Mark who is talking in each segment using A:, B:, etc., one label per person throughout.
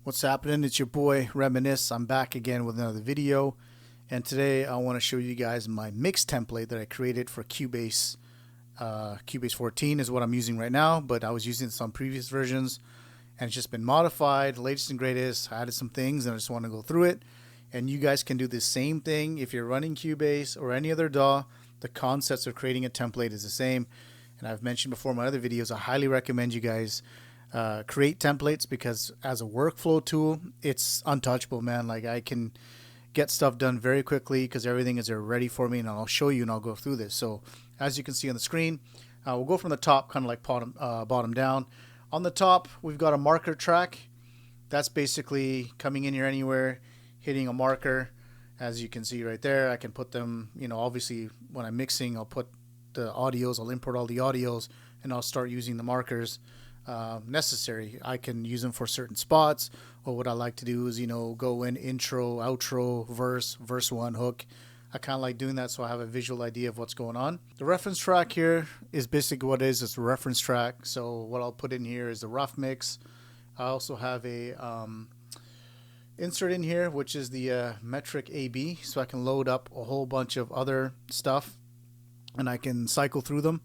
A: What's happening? It's your boy Reminisce. I'm back again with another video, and today I want to show you guys my mix template that I created for Cubase. Cubase 14 is what I'm using right now, but I was using this on previous versions, and it's just been modified, latest and greatest. I added some things, and I just want to go through it. And you guys can do the same thing if you're running Cubase or any other DAW. The concepts of creating a template is the same, and I've mentioned before in my other videos. I highly recommend you guys create templates, because as a workflow tool, it's untouchable, man. Like, I can get stuff done very quickly because everything is there ready for me, and I'll show you and I'll go through this. So as you can see on the screen, we'll go from the top, kind of like bottom down. On the top, we've got a marker track. That's basically coming in here anywhere, hitting a marker. As you can see right there, I can put them, obviously when I'm mixing, I'll put the audios, I'll import all the audios, and I'll start using the markers necessary. I can use them for certain spots, or what I like to do is go in intro, outro, verse one, hook. I kind of like doing that so I have a visual idea of what's going on. The reference track here is basically what it is. It's a reference track. So what I'll put in here is the rough mix. I also have a insert in here, which is the metric AB, so I can load up a whole bunch of other stuff and I can cycle through them,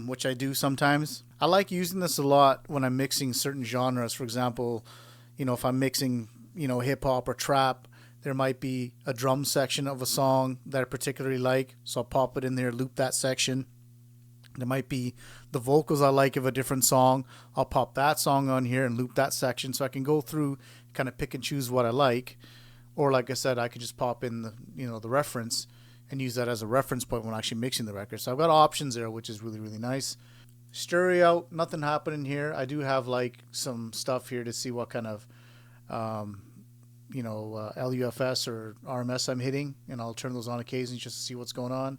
A: which I do sometimes. I like using this a lot when I'm mixing certain genres. For example, if I'm mixing, hip hop or trap, there might be a drum section of a song that I particularly like, so I'll pop it in there, loop that section. There might be the vocals I like of a different song. I'll pop that song on here and loop that section, so I can go through, kind of pick and choose what I like. Or like I said, I could just pop in the reference and use that as a reference point when actually mixing the record. So I've got options there, which is really, really nice. Stereo, nothing happening here. I do have like some stuff here to see what kind of LUFS or RMS I'm hitting, and I'll turn those on occasionally just to see what's going on.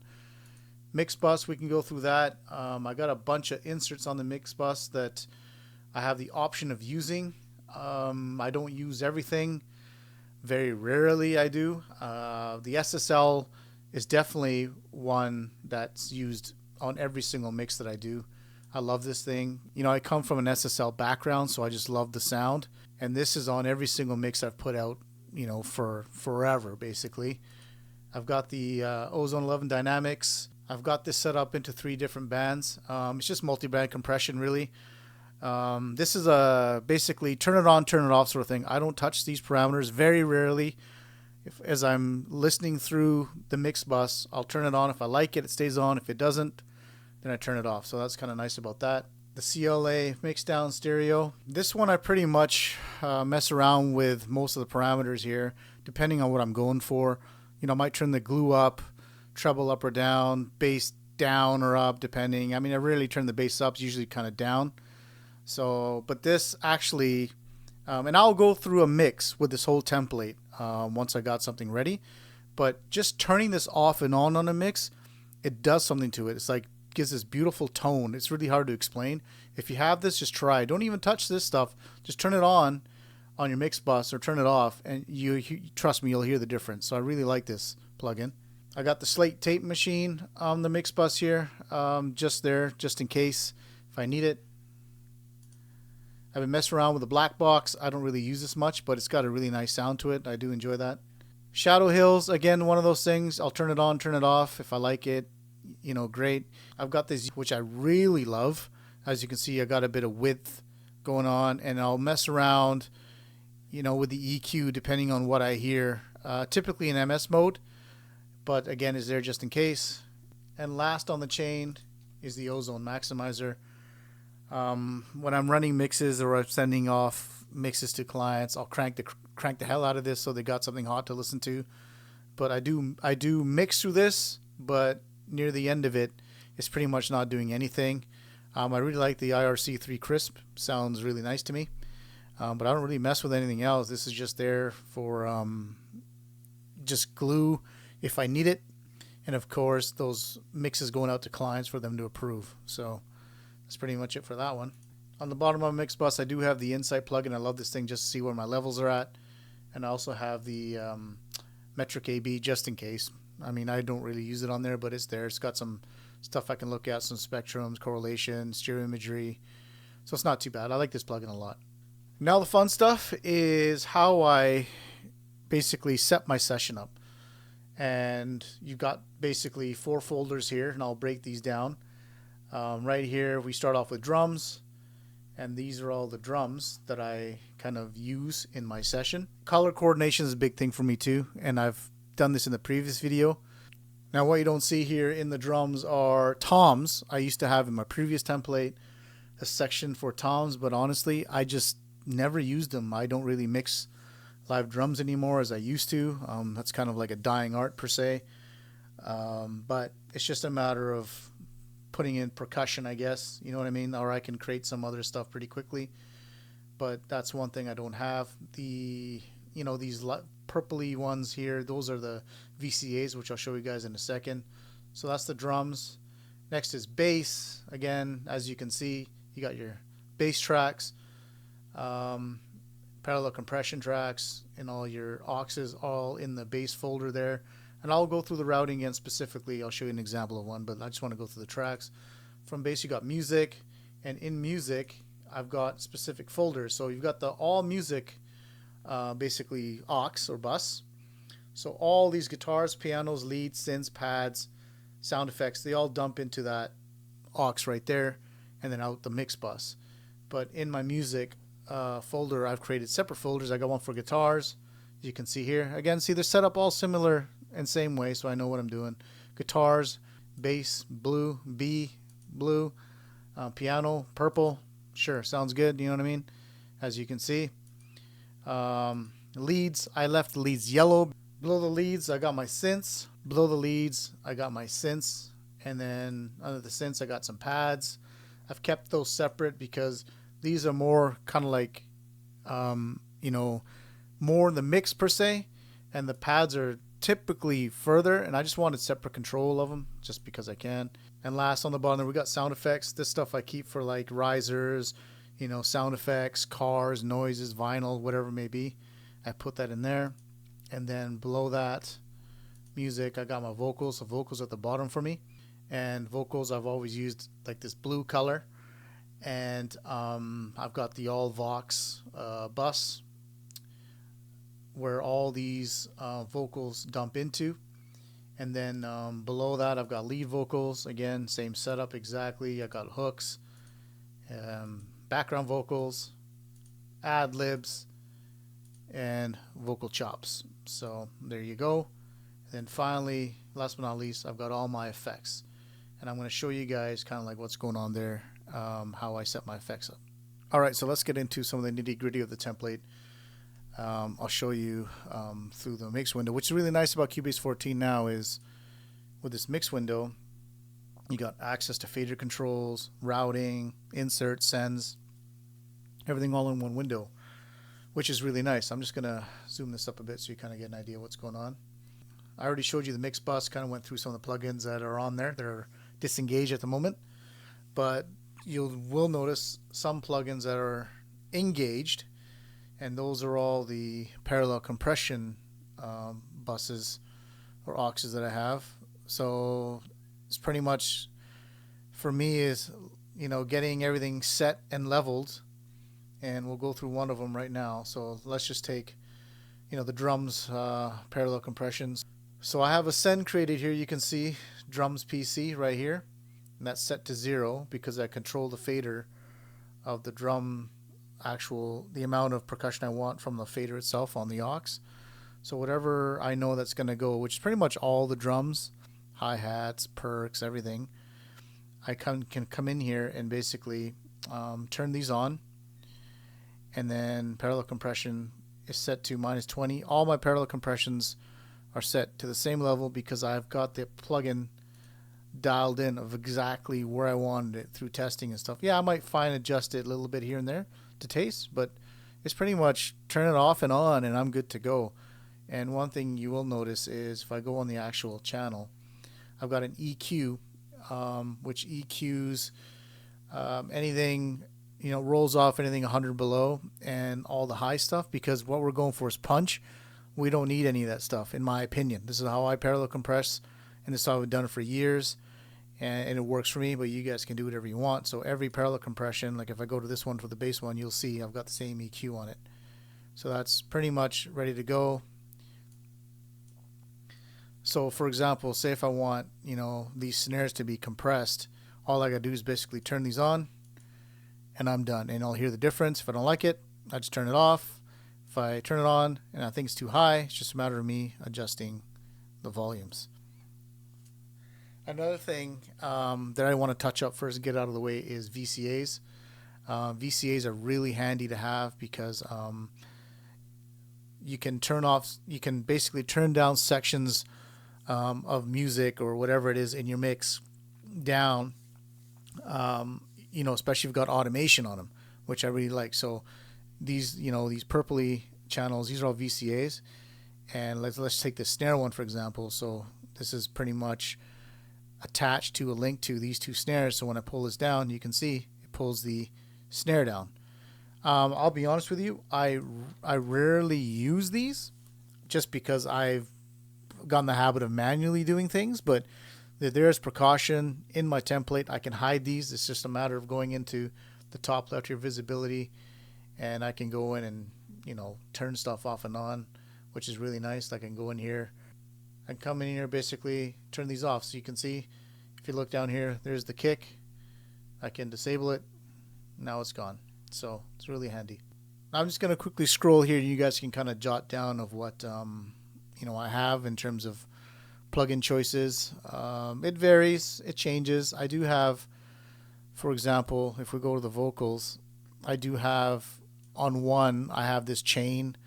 A: Mix bus, we can go through that. I got a bunch of inserts on the mix bus that I have the option of using. I don't use everything. Very rarely I do. The SSL is definitely one that's used on every single mix that I do. I love this thing. I come from an SSL background, so I just love the sound. And this is on every single mix I've put out, for forever, basically. I've got the Ozone 11 Dynamics. I've got this set up into 3 different bands. It's just multi-band compression, really. This is a basically turn it on, turn it off sort of thing. I don't touch these parameters very rarely. As I'm listening through the mix bus, I'll turn it on. If I like it, it stays on. If it doesn't, then I turn it off. So that's kind of nice about that. The CLA mix down stereo. This one I pretty much mess around with most of the parameters here, depending on what I'm going for. I might turn the glue up, treble up or down, bass down or up, depending. I mean, I rarely turn the bass up. It's usually kind of down. So, but this actually, and I'll go through a mix with this whole template once I got something ready. But just turning this off and on a mix, it does something to it. It's like, gives this beautiful tone. It's really hard to explain. If you have this, just try. Don't even touch this stuff. Just turn it on your mix bus or turn it off, and you trust me, you'll hear the difference. So I really like this plugin. I got the slate tape machine on the mix bus here, just there, just in case if I need it. I've been messing around with the black box. I don't really use this much, but it's got a really nice sound to it. I do enjoy that. Shadow Hills, again, one of those things. I'll turn it on, turn it off if I like it. Great. I've got this, which I really love. As you can see, I got a bit of width going on, and I'll mess around, with the EQ depending on what I hear. Typically in MS mode, but again, is there just in case. And last on the chain is the Ozone Maximizer. When I'm running mixes or I'm sending off mixes to clients, I'll crank the hell out of this so they got something hot to listen to. But I do mix through this, but near the end of it, it's pretty much not doing anything. I really like the IRC3 Crisp. Sounds really nice to me. But I don't really mess with anything else. This is just there for just glue if I need it. And of course, those mixes going out to clients for them to approve. So that's pretty much it for that one. On the bottom of my mix bus, I do have the Insight plugin. I love this thing just to see where my levels are at. And I also have the metric AB just in case. I mean, I don't really use it on there, but it's there. It's got some stuff I can look at, some spectrums, correlation, stereo imagery. So it's not too bad. I like this plugin a lot. Now the fun stuff is how I basically set my session up. And you've got basically 4 folders here, and I'll break these down. Right here we start off with drums, and these are all the drums that I kind of use in my session. Color coordination is a big thing for me too, and I've done this in the previous video. Now what you don't see here in the drums are toms. I used to have in my previous template a section for toms, but honestly I just never used them. I don't really mix live drums anymore as I used to. That's kind of like a dying art per se, but it's just a matter of putting in percussion, I guess, you know what I mean, or I can create some other stuff pretty quickly. But that's one thing I don't have. The, you know, these purpley ones here, those are the VCAs, which I'll show you guys in a second. So that's the drums. Next is bass. Again, as you can see, you got your bass tracks, parallel compression tracks, and all your auxes all in the bass folder there. And I'll go through the routing again specifically. I'll show you an example of one, but I just want to go through the tracks. From bass you got music, and in music I've got specific folders. So you've got the all music, basically aux or bus. So all these guitars, pianos, leads, synths, pads, sound effects, they all dump into that aux right there, and then out the mix bus. But in my music folder, I've created separate folders. I got one for guitars, you can see here. Again, see they're set up all similar and same way, so I know what I'm doing. Guitars, bass, blue, B, blue, piano, purple. Sure, sounds good, you know what I mean? As you can see. Leads, I left the leads yellow. Below the leads, I got my synths. Below the leads, I got my synths. And then under the synths, I got some pads. I've kept those separate because these are more kind of like, you know, more in the mix per se. And the pads are typically further, and I just wanted separate control of them just because I can. And last on the bottom there, we got sound effects. This stuff I keep for like risers, you know, sound effects, cars, noises, vinyl, whatever it may be. I put that in there. And then below that, music, I got my vocals. So vocals at the bottom for me. And vocals I've always used like this blue color. And I've got the all Vox bus where all these vocals dump into. And then below that I've got lead vocals. Again, same setup exactly. I got hooks, background vocals, ad libs, and vocal chops. So there you go. And then finally, last but not least, I've got all my effects, and I'm going to show you guys kind of like what's going on there, how I set my effects up. Alright, so let's get into some of the nitty gritty of the template. I'll show you through the mix window. What's really nice about Cubase 14 now is with this mix window, you got access to fader controls, routing, insert, sends, everything all in one window, which is really nice. I'm just gonna zoom this up a bit so you kind of get an idea of what's going on. I already showed you the mix bus, kind of went through some of the plugins that are on there. They're disengaged at the moment, but you will notice some plugins that are engaged, and those are all the parallel compression buses or auxes that I have. So it's pretty much for me is, you know, getting everything set and leveled, and we'll go through one of them right now. So let's just take, you know, the drums parallel compressions. So I have a send created here. You can see drums PC right here, and that's set to 0 because I control the fader of the drum, the amount of percussion I want from the fader itself on the aux. So whatever I know that's going to go, which is pretty much all the drums, hi-hats, perks, everything, I can come in here and basically turn these on. And then parallel compression is set to -20. All my parallel compressions are set to the same level because I've got the plugin dialed in of exactly where I wanted it through testing and stuff. Yeah, I might fine adjust it a little bit here and there to taste, but it's pretty much turn it off and on and I'm good to go. And one thing you will notice is if I go on the actual channel, I've got an EQ, which EQs anything, you know, rolls off anything 100 below and all the high stuff, because what we're going for is punch. We don't need any of that stuff, in my opinion. This is how I parallel compress, and this is how I've done it for years. and it works for me, but you guys can do whatever you want. So every parallel compression, like if I go to this one for the bass one, you'll see I've got the same EQ on it. So that's pretty much ready to go. So for example, say if I want, you know, these snares to be compressed, all I gotta do is basically turn these on and I'm done. And I'll hear the difference. If I don't like it, I just turn it off. If I turn it on and I think it's too high, it's just a matter of me adjusting the volumes. Another thing that I want to touch up first and get out of the way is VCAs. VCAs are really handy to have because you can basically turn down sections of music or whatever it is in your mix down, you know, especially if you've got automation on them, which I really like. So these, you know, these purpley channels, these are all VCAs. And let's take the snare one, for example. So this is pretty much attached to a link to these two snares. So when I pull this down, you can see it pulls the snare down. I'll be honest with you, I rarely use these just because I've gotten the habit of manually doing things, but there's precaution in my template. I can hide these. It's just a matter of going into the top left here, visibility, and I can go in and, you know, turn stuff off and on, which is really nice. I can go in here and come in here, basically turn these off. So you can see, if you look down here, there's the kick. I can disable it. Now it's gone. So it's really handy. I'm just going to quickly scroll here. You guys can kind of jot down of what you know, I have in terms of plugin choices. It varies. It changes. I do have, for example, if we go to the vocals, I do have on one, I have this chain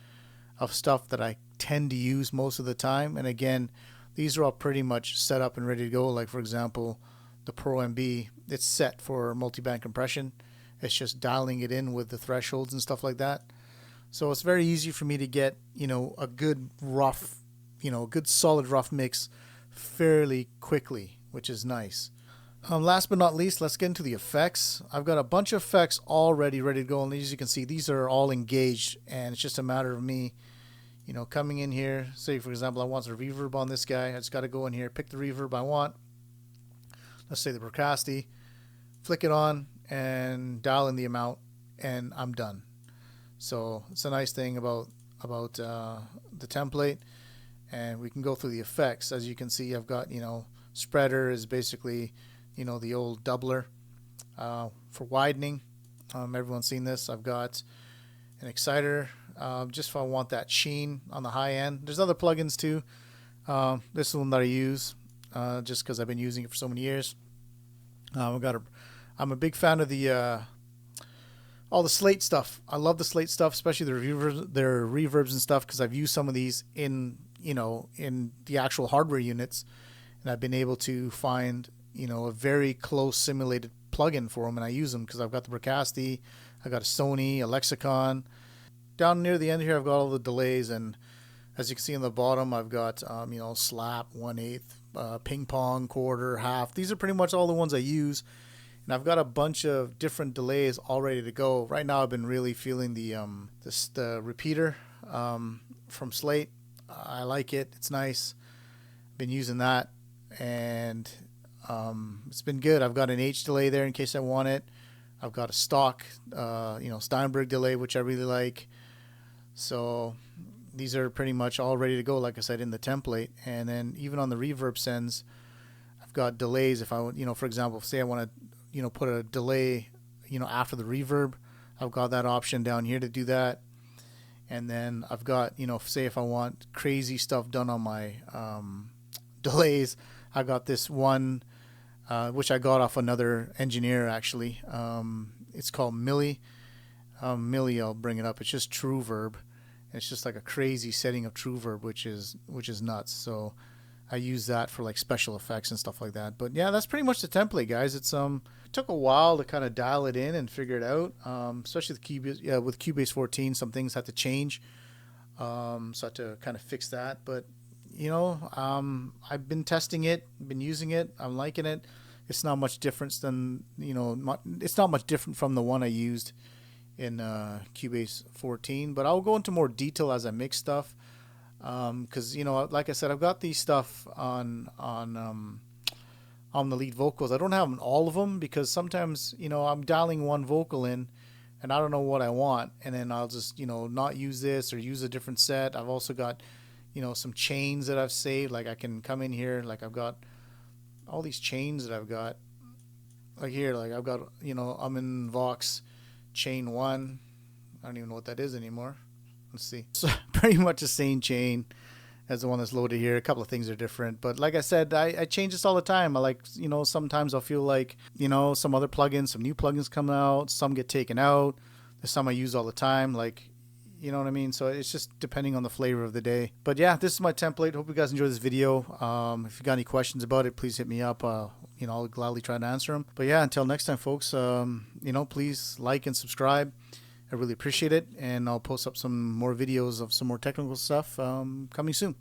A: of stuff that I tend to use most of the time. And again, these are all pretty much set up and ready to go. Like for example, the Pro MB, it's set for multiband compression. It's just dialing it in with the thresholds and stuff like that. So it's very easy for me to get, you know, a good rough, you know, a good solid rough mix fairly quickly, which is nice. Last but not least, let's get into the effects. I've got a bunch of effects already ready to go, and as you can see, these are all engaged, and it's just a matter of me, you know, coming in here. Say for example, I want some reverb on this guy. I just got to go in here, pick the reverb I want. Let's say the Brocasti, flick it on, and dial in the amount, and I'm done. So it's a nice thing about the template, and we can go through the effects. As you can see, I've got, you know, spreader is basically, you know, the old doubler for widening. Everyone's seen this. I've got an exciter just if I want that sheen on the high end. There's other plugins too. This is one that I use just because I've been using it for so many years. I'm a big fan of the all the slate stuff. I love the slate stuff, especially their reverbs and stuff, because I've used some of these in, you know, in the actual hardware units, and I've been able to find, you know, a very close simulated plugin for them, and I use them because I've got the Brocasti, I've got a Sony, a Lexicon. Down near the end here, I've got all the delays, and as you can see on the bottom, I've got you know, slap, 1/8, ping pong, quarter, half. These are pretty much all the ones I use. And I've got a bunch of different delays all ready to go. Right now I've been really feeling the repeater from Slate. I like it. It's nice. Been using that, and it's been good. I've got an H delay there in case I want it. I've got a stock you know, Steinberg delay, which I really like. So these are pretty much all ready to go, like I said, in the template. And then even on the reverb sends, I've got delays. If I, you know, for example, say I want to, you know, put a delay, you know, after the reverb, I've got that option down here to do that. And then I've got, you know, say if I want crazy stuff done on my delays, I got this one which I got off another engineer actually. It's called Millie. I'll bring it up. It's just True Verb. It's just like a crazy setting of True Verb, which is nuts. So I use that for like special effects and stuff like that. But yeah, that's pretty much the template, guys. It's took a while to kind of dial it in and figure it out. Especially the Cubase, with Cubase 14, some things had to change. So I had to kind of fix that. But you know, I've been testing it, been using it. I'm liking it. It's not much difference than, you know, it's not much different from the one I used in Cubase 14. But I'll go into more detail as I mix stuff. Because you know, like I said, I've got these stuff on on the lead vocals. I don't have all of them because sometimes, I'm dialing one vocal in and I don't know what I want. And then I'll just, not use this or use a different set. I've also got, some chains that I've saved. Like I can come in here, like I've got all these chains that I've got. Like here, like I've got, I'm in Vox chain 1. I don't even know what that is anymore. Let's see. So pretty much the same chain as the one that's loaded here. A couple of things are different, but like I said, I change this all the time. I like, sometimes I'll feel like, some other plugins, some new plugins come out, some get taken out. There's some I use all the time, like, you know what I mean? So it's just depending on the flavor of the day. But yeah, this is my template. Hope you guys enjoy this video. If you got any questions about it, please hit me up. I'll gladly try to answer them. But yeah, until next time, folks, please like and subscribe. I really appreciate it. And I'll post up some more videos of some more technical stuff coming soon.